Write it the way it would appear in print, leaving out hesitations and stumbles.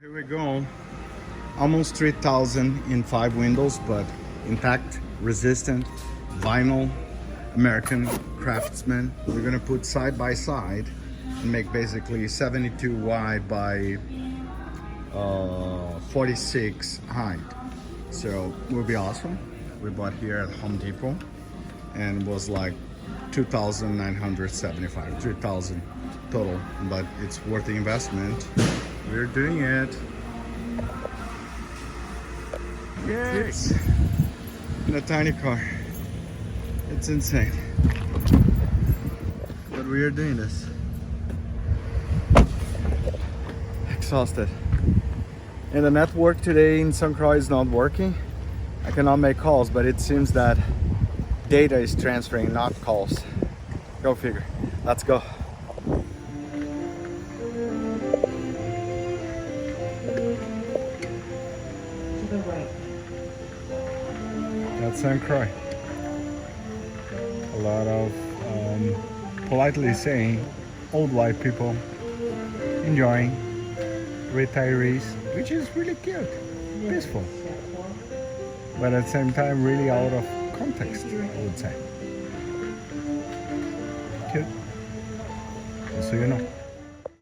Here we go. Almost 3,000 in 5 windows, but intact, resistant, vinyl, American Craftsman. We're gonna put side by side and make basically 72 wide by 46 height. So it will be awesome. We bought here at Home Depot and it was like 2,975, 3,000 total, but it's worth the investment. We're doing it. Yay! In a tiny car. It's insane. But we are doing this. Exhausted. And the network today in St. Croix is not working. I cannot make calls, but it seems that data is transferring, not calls. Go figure. Let's go. That's St. Croix. A lot of, politely saying, old white people enjoying retirees, which is really cute, peaceful, but at the same time really out of context, I would say. Cute. Just so you know.